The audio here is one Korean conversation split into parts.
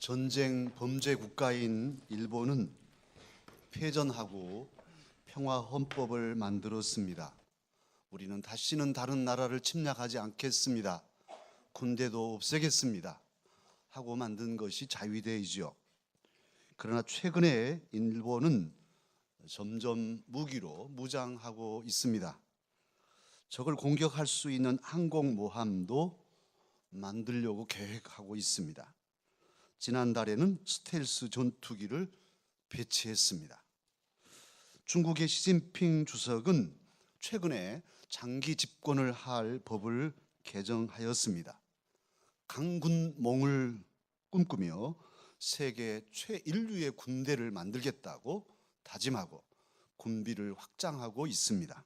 전쟁 범죄 국가인 일본은 패전하고 평화 헌법을 만들었습니다. 우리는 다시는 다른 나라를 침략하지 않겠습니다. 군대도 없애겠습니다. 하고 만든 것이 자위대이죠. 그러나 최근에 일본은 점점 무기로 무장하고 있습니다. 적을 공격할 수 있는 항공모함도 만들려고 계획하고 있습니다. 지난달에는 스텔스 전투기를 배치했습니다. 중국의 시진핑 주석은 최근에 장기 집권을 할 법을 개정하였습니다. 강군몽을 꿈꾸며 세계 최인류의 군대를 만들겠다고 다짐하고 군비를 확장하고 있습니다.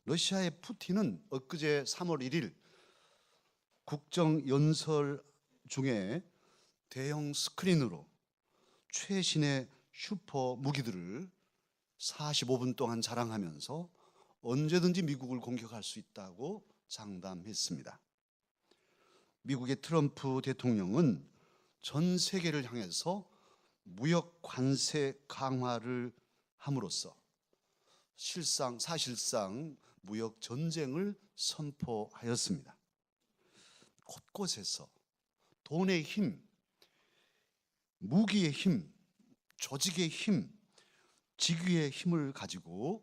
러시아의 푸틴은 엊그제 3월 1일 국정연설 중에 대형 스크린으로 최신의 슈퍼 무기들을 45분 동안 자랑하면서 언제든지 미국을 공격할 수 있다고 장담했습니다. 미국의 트럼프 대통령은 전 세계를 향해서 무역 관세 강화를 함으로써 사실상 무역 전쟁을 선포하였습니다. 곳곳에서 돈의 힘, 무기의 힘, 조직의 힘, 직위의 힘을 가지고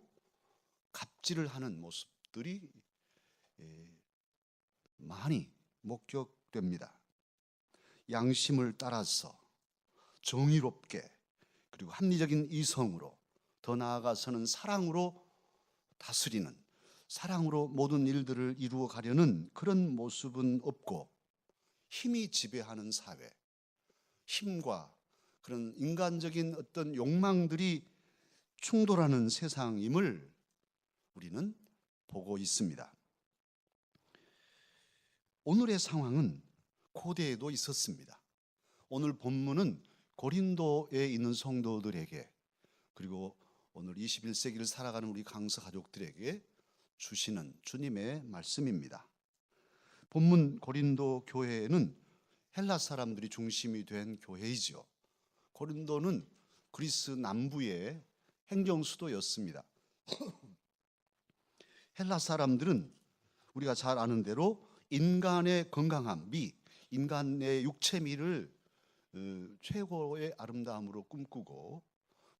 갑질을 하는 모습들이 많이 목격됩니다. 양심을 따라서 정의롭게 그리고 합리적인 이성으로 더 나아가서는 사랑으로 다스리는, 사랑으로 모든 일들을 이루어 가려는 그런 모습은 없고 힘이 지배하는 사회, 힘과 그런 인간적인 어떤 욕망들이 충돌하는 세상임을 우리는 보고 있습니다. 오늘의 상황은 고대에도 있었습니다. 오늘 본문은 고린도에 있는 성도들에게 그리고 오늘 21세기를 살아가는 우리 강서 가족들에게 주시는 주님의 말씀입니다. 본문 고린도 교회는 헬라 사람들이 중심이 된 교회이죠. 고린도는 그리스 남부의 행정 수도였습니다. 헬라 사람들은 우리가 잘 아는 대로 인간의 건강함, 인간의 육체미를 최고의 아름다움으로 꿈꾸고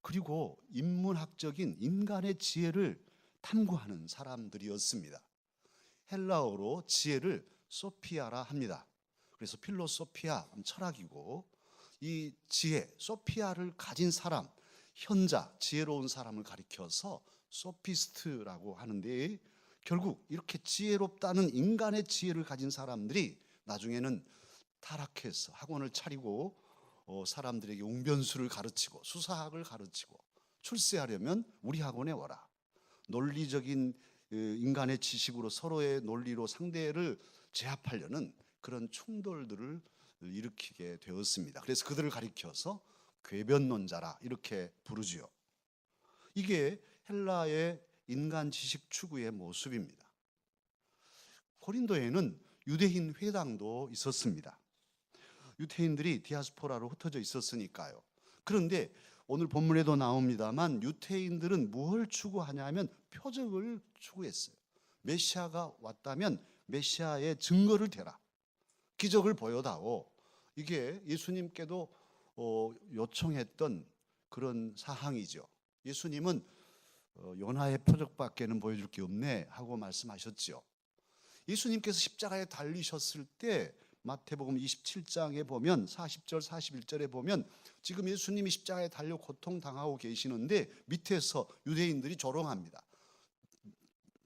그리고 인문학적인 인간의 지혜를 탐구하는 사람들이었습니다. 헬라어로 지혜를 소피아라 합니다. 그래서 필로소피아, 철학이고 이 지혜, 소피아를 가진 사람, 현자, 지혜로운 사람을 가리켜서 소피스트라고 하는데 결국 이렇게 지혜롭다는 인간의 지혜를 가진 사람들이 나중에는 타락해서 학원을 차리고 사람들에게 웅변수를 가르치고 수사학을 가르치고 출세하려면 우리 학원에 와라. 논리적인 인간의 지식으로 서로의 논리로 상대를 제압하려는 그런 충돌들을 일으키게 되었습니다. 그래서 그들을 가리켜서 궤변론자라 이렇게 부르지요. 이게 헬라의 인간 지식 추구의 모습입니다. 고린도에는 유대인 회당도 있었습니다. 유대인들이 디아스포라로 흩어져 있었으니까요. 그런데 오늘 본문에도 나옵니다만 유대인들은 무엇을 추구하냐면 표적을 추구했어요. 메시아가 왔다면 메시아의 증거를 대라. 기적을 보여다오. 이게 예수님께도 요청했던 그런 사항이죠. 예수님은 요나의 표적밖에는 보여줄 게 없네 하고 말씀하셨죠. 예수님께서 십자가에 달리셨을 때 마태복음 27장에 보면 40절 41절에 보면 지금 예수님이 십자가에 달려 고통당하고 계시는데 밑에서 유대인들이 조롱합니다.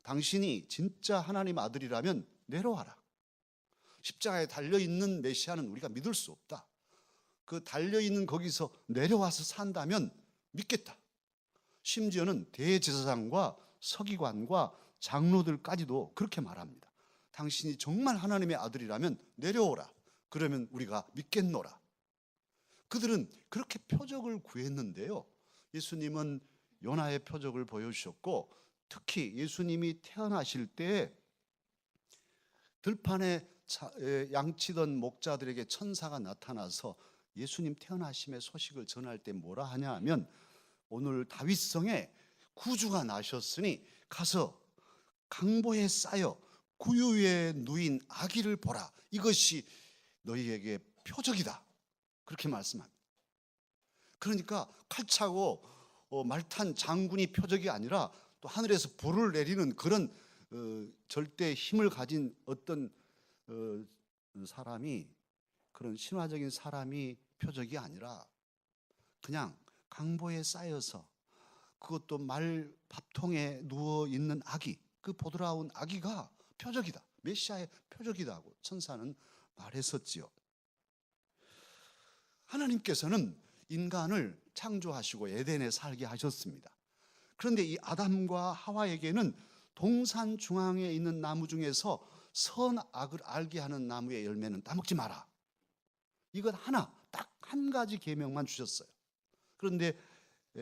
당신이 진짜 하나님 아들이라면 내려와라. 십자가에 달려있는 메시아는 우리가 믿을 수 없다. 그 달려있는 거기서 내려와서 산다면 믿겠다. 심지어는 대제사장과 서기관과 장로들까지도 그렇게 말합니다. 당신이 정말 하나님의 아들이라면 내려오라. 그러면 우리가 믿겠노라. 그들은 그렇게 표적을 구했는데요. 예수님은 요나의 표적을 보여주셨고 특히 예수님이 태어나실 때 들판에 양치던 목자들에게 천사가 나타나서 예수님 태어나심의 소식을 전할 때 뭐라 하냐 하면 오늘 다윗성에 구주가 나셨으니 가서 강보에 쌓여 구유에 누인 아기를 보라. 이것이 너희에게 표적이다. 그렇게 말씀합니다. 그러니까 칼차고 말탄 장군이 표적이 아니라 또 하늘에서 불을 내리는 그런 절대 힘을 가진 어떤 사람이, 그런 신화적인 사람이 표적이 아니라 그냥 강보에 쌓여서, 그것도 말 밥통에 누워 있는 아기, 그 보드라운 아기가 표적이다, 메시아의 표적이다고 천사는 말했었지요. 하나님께서는 인간을 창조하시고 에덴에 살게 하셨습니다. 그런데 이 아담과 하와에게는 동산 중앙에 있는 나무 중에서 선악을 알게 하는 나무의 열매는 따먹지 마라. 이것 하나, 딱 한 가지 계명만 주셨어요. 그런데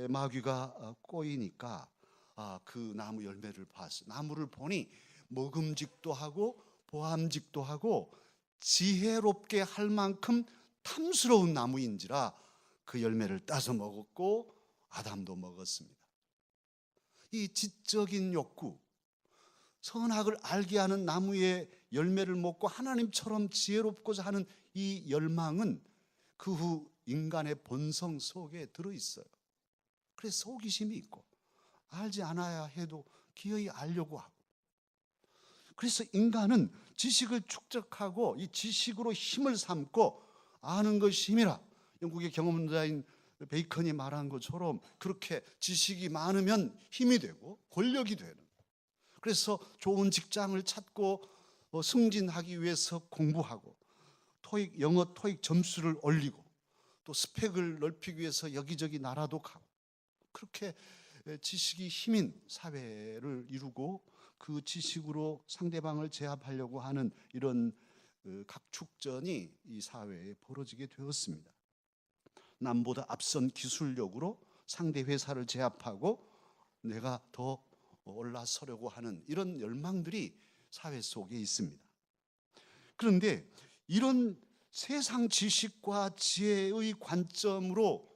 마귀가 꼬이니까 그 나무 열매를 봤어요. 나무를 보니 먹음직도 하고 보암직도 하고 지혜롭게 할 만큼 탐스러운 나무인지라 그 열매를 따서 먹었고 아담도 먹었습니다. 이 지적인 욕구, 선악을 알게 하는 나무의 열매를 먹고 하나님처럼 지혜롭고자 하는 이 열망은 그 후 인간의 본성 속에 들어있어요. 그래서 호기심이 있고 알지 않아야 해도 기어이 알려고 하고, 그래서 인간은 지식을 축적하고 이 지식으로 힘을 삼고 아는 것이 힘이라, 영국의 경험자인 베이컨이 말한 것처럼 그렇게 지식이 많으면 힘이 되고 권력이 되는, 그래서 좋은 직장을 찾고 승진하기 위해서 공부하고 영어 토익 점수를 올리고 또 스펙을 넓히기 위해서 여기저기 나라도 가고, 그렇게 지식이 힘인 사회를 이루고 그 지식으로 상대방을 제압하려고 하는 이런 각축전이 이 사회에 벌어지게 되었습니다. 남보다 앞선 기술력으로 상대 회사를 제압하고 내가 더 올라서려고 하는 이런 열망들이 사회 속에 있습니다. 그런데 이런 세상 지식과 지혜의 관점으로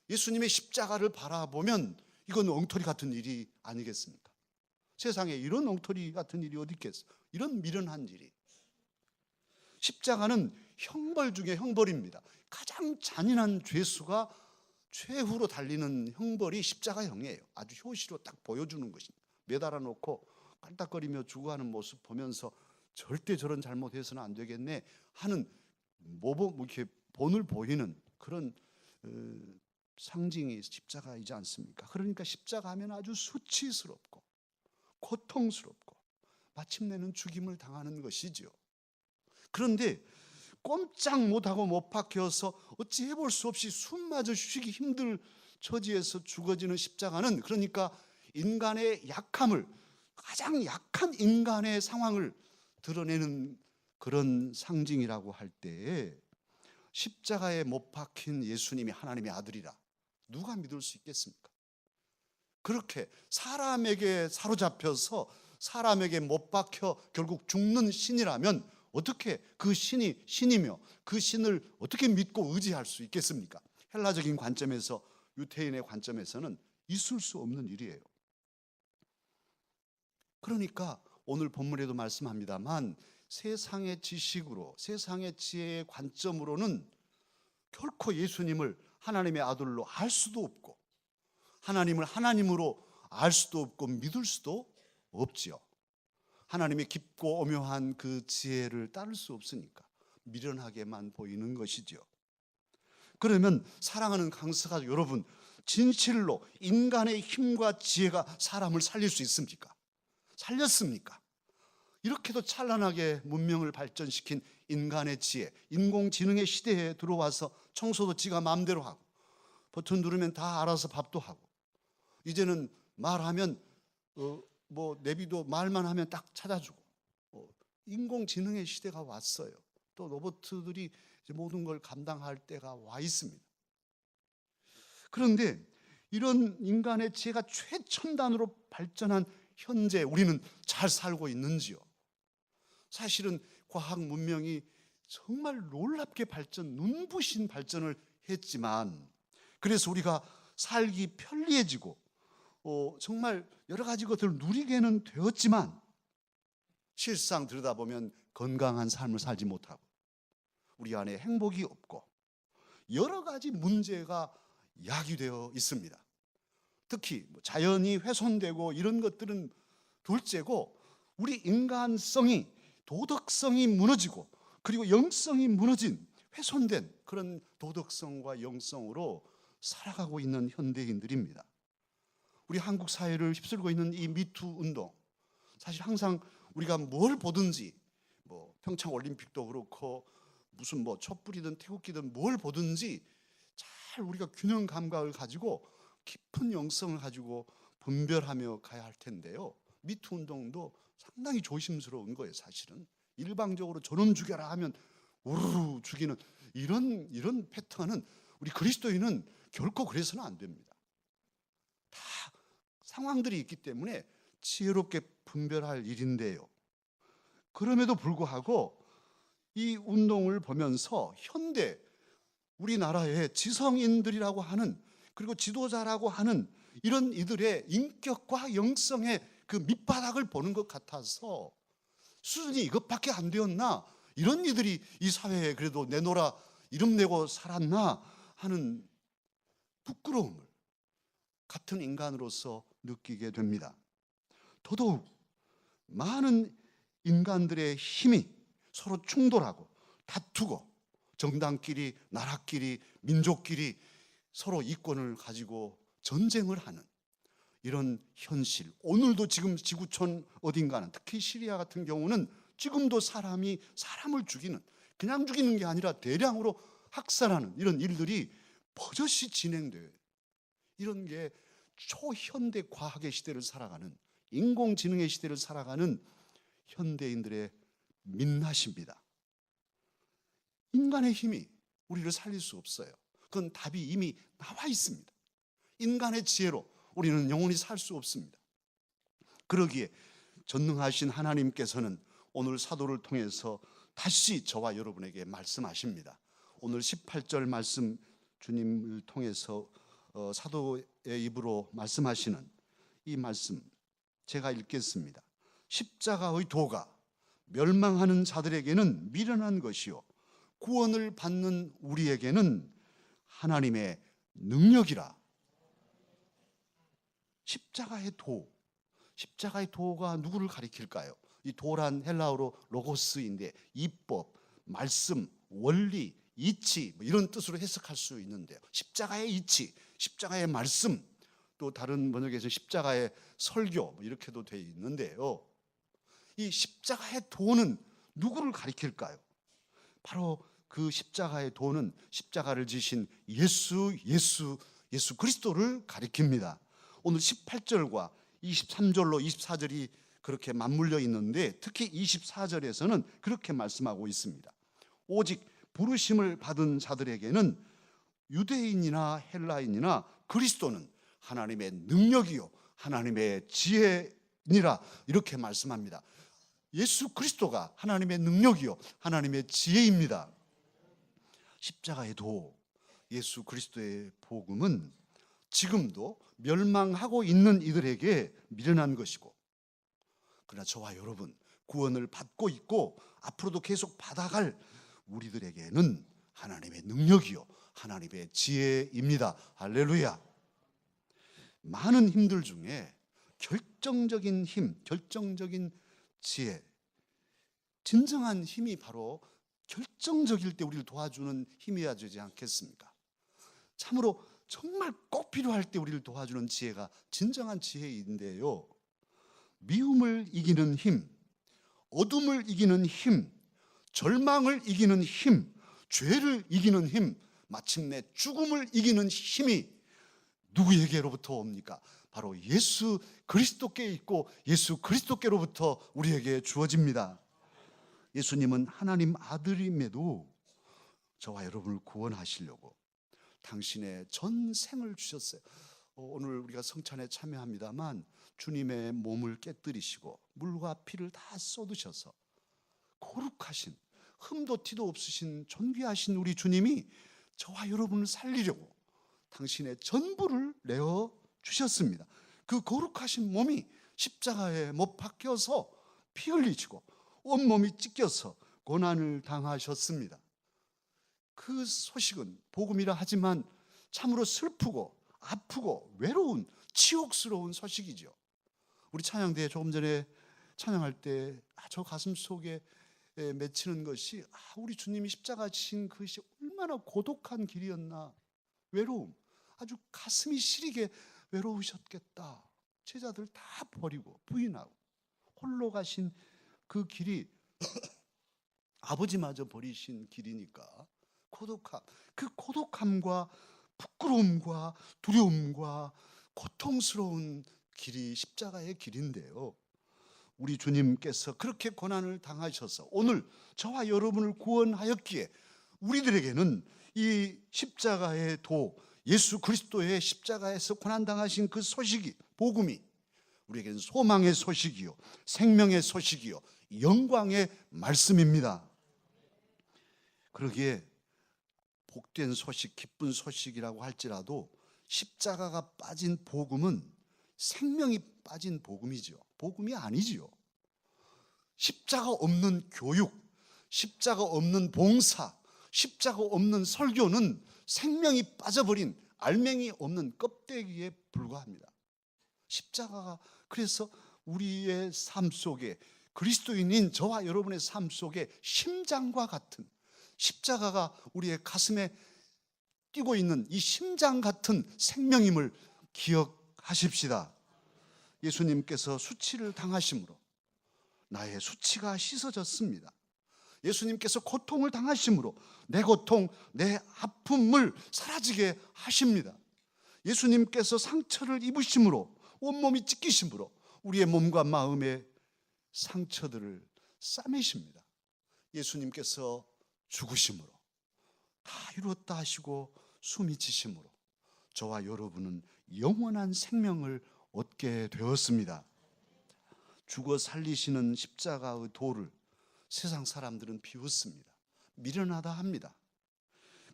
예수님의 십자가를 바라보면 이건 엉터리 같은 일이 아니겠습니까? 세상에 이런 엉터리 같은 일이 어디 있겠어요? 이런 미련한 일이. 십자가는 형벌 중에 형벌입니다. 가장 잔인한 죄수가 최후로 달리는 형벌이 십자가형이에요. 아주 효시로 딱 보여주는 것입니다. 매달아 놓고 깔딱거리며 죽어가는 모습 보면서 절대 저런 잘못해서는 안 되겠네 하는 이렇게 본을 보이는 그런 상징이 십자가이지 않습니까? 그러니까 십자가 하면 아주 수치스럽고 고통스럽고 마침내는 죽임을 당하는 것이지요. 그런데 꼼짝 못하고 못 박혀서 어찌 해볼 수 없이 숨마저 쉬기 힘들 처지에서 죽어지는 십자가는, 그러니까 인간의 약함을, 가장 약한 인간의 상황을 드러내는 그런 상징이라고 할 때에 십자가에 못 박힌 예수님이 하나님의 아들이라 누가 믿을 수 있겠습니까? 그렇게 사람에게 사로잡혀서 사람에게 못 박혀 결국 죽는 신이라면 어떻게 그 신이 신이며 그 신을 어떻게 믿고 의지할 수 있겠습니까? 헬라적인 관점에서, 유태인의 관점에서는 있을 수 없는 일이에요. 그러니까 오늘 본문에도 말씀합니다만 세상의 지식으로, 세상의 지혜의 관점으로는 결코 예수님을 하나님의 아들로 알 수도 없고 하나님을 하나님으로 알 수도 없고 믿을 수도 없지요. 하나님의 깊고 오묘한 그 지혜를 따를 수 없으니까 미련하게만 보이는 것이죠. 그러면 사랑하는 강서가 여러분, 진실로 인간의 힘과 지혜가 사람을 살릴 수 있습니까? 살렸습니까? 이렇게도 찬란하게 문명을 발전시킨 인간의 지혜, 인공지능의 시대에 들어와서 청소도 지가 마음대로 하고 버튼 누르면 다 알아서 밥도 하고, 이제는 말하면 내비도 말만 하면 딱 찾아주고, 인공지능의 시대가 왔어요. 또 로봇들이 이제 모든 걸 감당할 때가 와 있습니다. 그런데 이런 인간의 지혜가 최첨단으로 발전한 현재 우리는 잘 살고 있는지요? 사실은 과학 문명이 정말 놀랍게 눈부신 발전을 했지만, 그래서 우리가 살기 편리해지고 정말 여러 가지 것들을 누리게는 되었지만, 실상 들여다보면 건강한 삶을 살지 못하고 우리 안에 행복이 없고 여러 가지 문제가 야기되어 있습니다. 특히 자연이 훼손되고 이런 것들은 둘째고, 우리 인간성이, 도덕성이 무너지고 그리고 영성이 무너진, 훼손된 그런 도덕성과 영성으로 살아가고 있는 현대인들입니다. 우리 한국 사회를 휩쓸고 있는 이 미투 운동, 사실 항상 우리가 뭘 보든지, 평창 올림픽도 그렇고 무슨 촛불이든 태극기든 뭘 보든지 잘 우리가 균형 감각을 가지고 깊은 영성을 가지고 분별하며 가야 할 텐데요, 미투 운동도 상당히 조심스러운 거예요. 사실은 일방적으로 저놈 죽여라 하면 우르르 죽이는 이런 패턴은 우리 그리스도인은 결코 그래서는 안 됩니다. 다 상황들이 있기 때문에 지혜롭게 분별할 일인데요, 그럼에도 불구하고 이 운동을 보면서 현대 우리나라의 지성인들이라고 하는, 그리고 지도자라고 하는 이런 이들의 인격과 영성의 그 밑바닥을 보는 것 같아서, 수준이 이것밖에 안 되었나, 이런 이들이 이 사회에 그래도 내놓으라 이름 내고 살았나 하는 부끄러움을 같은 인간으로서 느끼게 됩니다. 더더욱 많은 인간들의 힘이 서로 충돌하고 다투고, 정당끼리, 나라끼리, 민족끼리 서로 이권을 가지고 전쟁을 하는 이런 현실, 오늘도 지금 지구촌 어딘가는, 특히 시리아 같은 경우는 지금도 사람이 사람을 죽이는, 그냥 죽이는 게 아니라 대량으로 학살하는 이런 일들이 버젓이 진행돼요. 이런 게 초현대 과학의 시대를 살아가는, 인공지능의 시대를 살아가는 현대인들의 민낯입니다. 인간의 힘이 우리를 살릴 수 없어요. 그건 답이 이미 나와 있습니다. 인간의 지혜로 우리는 영원히 살 수 없습니다. 그러기에 전능하신 하나님께서는 오늘 사도를 통해서 다시 저와 여러분에게 말씀하십니다. 오늘 18절 말씀, 주님을 통해서 사도의 입으로 말씀하시는 이 말씀 제가 읽겠습니다. 십자가의 도가 멸망하는 자들에게는 미련한 것이요 구원을 받는 우리에게는 하나님의 능력이라. 십자가의 도가 누구를 가리킬까요? 이 도란 헬라어로 로고스인데 이법, 말씀, 원리, 이치 이런 뜻으로 해석할 수 있는데요, 십자가의 이치, 십자가의 말씀, 또 다른 번역에서 십자가의 설교 이렇게도 되어 있는데요, 이 십자가의 도는 누구를 가리킬까요? 바로 그 십자가의 도는 십자가를 지신 예수 그리스도를 가리킵니다. 오늘 18절과 23절로 24절이 그렇게 맞물려 있는데, 특히 24절에서는 그렇게 말씀하고 있습니다. 오직 부르심을 받은 자들에게는 유대인이나 헬라인이나 그리스도는 하나님의 능력이요 하나님의 지혜니라, 이렇게 말씀합니다. 예수 그리스도가 하나님의 능력이요 하나님의 지혜입니다. 십자가의 도, 예수 그리스도의 복음은 지금도 멸망하고 있는 이들에게 미련한 것이고, 그러나 저와 여러분 구원을 받고 있고 앞으로도 계속 받아갈 우리들에게는 하나님의 능력이요 하나님의 지혜입니다. 할렐루야. 많은 힘들 중에 결정적인 힘, 결정적인 지혜, 진정한 힘이 바로 결정적일 때 우리를 도와주는 힘이어야 되지 않겠습니까? 참으로 정말 꼭 필요할 때 우리를 도와주는 지혜가 진정한 지혜인데요, 미움을 이기는 힘, 어둠을 이기는 힘, 절망을 이기는 힘, 죄를 이기는 힘, 마침내 죽음을 이기는 힘이 누구에게로부터 옵니까? 바로 예수 그리스도께 있고 예수 그리스도께로부터 우리에게 주어집니다. 예수님은 하나님 아들임에도 저와 여러분을 구원하시려고 당신의 전생을 주셨어요. 오늘 우리가 성찬에 참여합니다만 주님의 몸을 깨뜨리시고 물과 피를 다 쏟으셔서 거룩하신 흠도 티도 없으신 존귀하신 우리 주님이 저와 여러분을 살리려고 당신의 전부를 내어 주셨습니다. 그 거룩하신 몸이 십자가에 못 박혀서 피 흘리시고 온몸이 찢겨서 고난을 당하셨습니다. 그 소식은 복음이라 하지만 참으로 슬프고 아프고 외로운 치욕스러운 소식이죠. 우리 찬양대에 조금 전에 찬양할 때 저 가슴 속에 맺히는 것이 우리 주님이 십자가 지신 그것이 얼마나 고독한 길이었나. 외로움, 아주 가슴이 시리게 외로우셨겠다. 제자들 다 버리고 부인하고 홀로 가신 그 길이 아버지마저 버리신 길이니까 고독함, 그 고독함과 부끄러움과 두려움과 고통스러운 길이 십자가의 길인데요, 우리 주님께서 그렇게 고난을 당하셔서 오늘 저와 여러분을 구원하였기에 우리들에게는 이 십자가의 도, 예수 그리스도의 십자가에서 고난당하신 그 소식이, 복음이 우리에게는 소망의 소식이요, 생명의 소식이요, 영광의 말씀입니다. 그러기에 복된 소식, 기쁜 소식이라고 할지라도 십자가가 빠진 복음은 생명이 빠진 복음이죠. 복음이 아니지요. 십자가 없는 교육, 십자가 없는 봉사, 십자가 없는 설교는 생명이 빠져버린 알맹이 없는 껍데기에 불과합니다. 십자가가 그래서 우리의 삶 속에, 그리스도인인 저와 여러분의 삶 속에 심장과 같은, 십자가가 우리의 가슴에 뛰고 있는 이 심장 같은 생명임을 기억하십시다. 예수님께서 수치를 당하심으로 나의 수치가 씻어졌습니다. 예수님께서 고통을 당하심으로 내 고통, 내 아픔을 사라지게 하십니다. 예수님께서 상처를 입으심으로, 온몸이 찢기심으로 우리의 몸과 마음의 상처들을 싸매십니다. 예수님께서 죽으심으로 다 이루었다 하시고 숨이 지심으로 저와 여러분은 영원한 생명을 얻게 되었습니다. 죽어 살리시는 십자가의 도를 세상 사람들은 비웃습니다. 미련하다 합니다.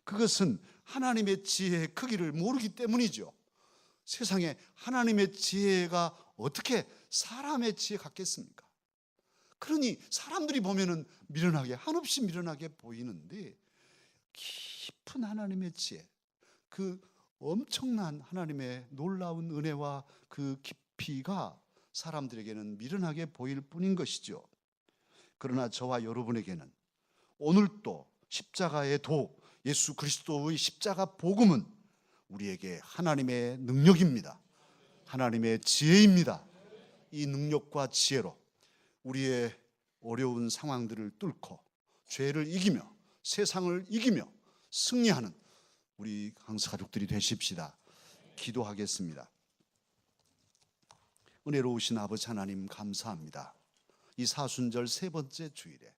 그것은 하나님의 지혜의 크기를 모르기 때문이죠. 세상에 하나님의 지혜가 어떻게 사람의 지혜 같겠습니까? 그러니 사람들이 보면은 미련하게, 한없이 미련하게 보이는데 깊은 하나님의 지혜, 그 엄청난 하나님의 놀라운 은혜와 그 깊이가 사람들에게는 미련하게 보일 뿐인 것이죠. 그러나 저와 여러분에게는 오늘도 십자가의 도, 예수 그리스도의 십자가 복음은 우리에게 하나님의 능력입니다. 하나님의 지혜입니다. 이 능력과 지혜로 우리의 어려운 상황들을 뚫고 죄를 이기며 세상을 이기며 승리하는 우리 강사 가족들이 되십시다. 기도하겠습니다. 은혜로우신 아버지 하나님 감사합니다. 이 사순절 세 번째 주일에